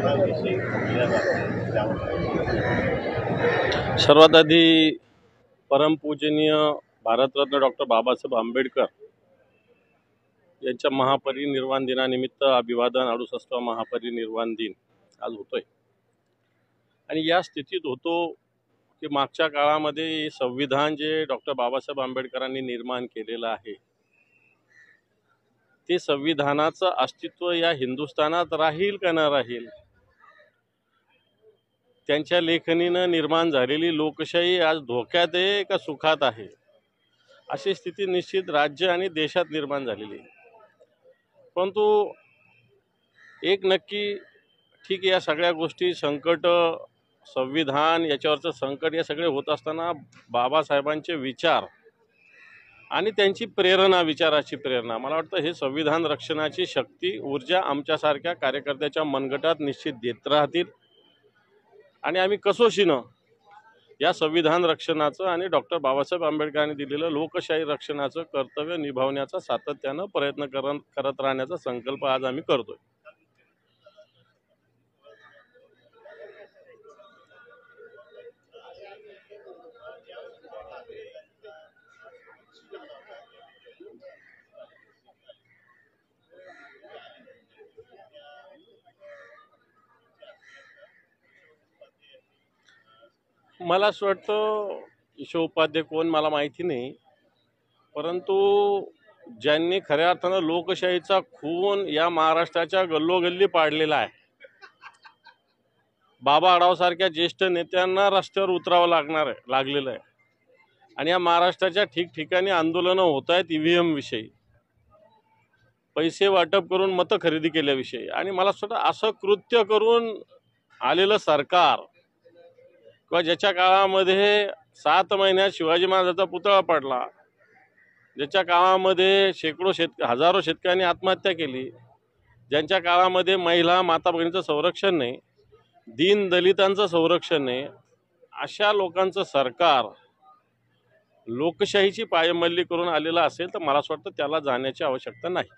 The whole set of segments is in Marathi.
संविधानाविषयी दिल्या जाते त्यावर सर्वात आधी परमपूजनीय भारतरत्न डॉक्टर बाबासाहेब आंबेडकर यांच्या महापरिनिर्वाण दिनानिमित्त अभिवादन 68वा महापरिनिर्वाण दिन आज होतोय। आणि या स्थितीत होतो की मागच्या काळामध्ये संविधान जे डॉक्टर बाबासाहेब आंबेडकरांनी निर्माण केलेलं आहे ते संविधानाचं अस्तित्व या हिंदुस्थानात राहील का न राहील, त्यांच्या लेखणीनं निर्माण झालेली लोकशाही आज धोक्यात आहे का सुखात आहे, अशी स्थिती निश्चित राज्य आणि देशात निर्माण झालेली आहे। परंतु एक नक्की ठीक, या सगळ्या गोष्टी संकट, संविधान याच्यावरचं संकट, या सगळे होत असताना बाबासाहेबांचे विचार आणि त्यांची प्रेरणा, विचाराची प्रेरणा, मला वाटतं हे संविधान रक्षणाची शक्ती, ऊर्जा आमच्यासारख्या कार्यकर्त्याच्या मनगटात निश्चित देत राहतील। आणि आम्ही कसोशीनं या संविधान रक्षणाचं आणि डॉक्टर बाबासाहेब आंबेडकरांनी दिलेलं लोकशाही रक्षणाचं कर्तव्य निभावण्याचा सातत्यानं प्रयत्न करत राहण्याचा संकल्प आज आम्ही करतोय। मला असं वाटतं ईशो उपाध्ये कोण मला माहिती नाही, परंतु ज्यांनी खऱ्या अर्थानं लोकशाहीचा खून या महाराष्ट्राच्या गल्लोगल्ली पाडलेला आहे, बाबा आढावसारख्या ज्येष्ठ नेत्यांना रस्त्यावर उतरावं लागलेलं आहे। आणि या महाराष्ट्राच्या ठिकठिकाणी आंदोलनं होत आहेत ईव्हीएम विषयी, पैसे वाटप करून मतं खरेदी केल्याविषयी। आणि मला असं असं कृत्य करून आलेलं सरकार, किंवा ज्याच्या काळामध्ये 7 महिन्यात शिवाजी महाराजांचा पुतळा पडला, ज्याच्या काळामध्ये हजारो शेतकऱ्यांनी आत्महत्या केली, ज्यांच्या काळामध्ये महिला माता भगिनींचं संरक्षण नाही, दीन दलितांचं संरक्षण नाही, अशा लोकांचं सरकार लोकशाहीची पायमल्ली करून आलेलं असेल तर मला असं वाटतं त्याला जाण्याची आवश्यकता नाही।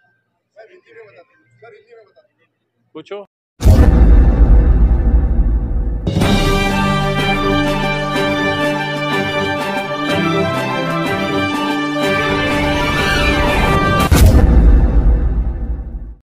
कुछ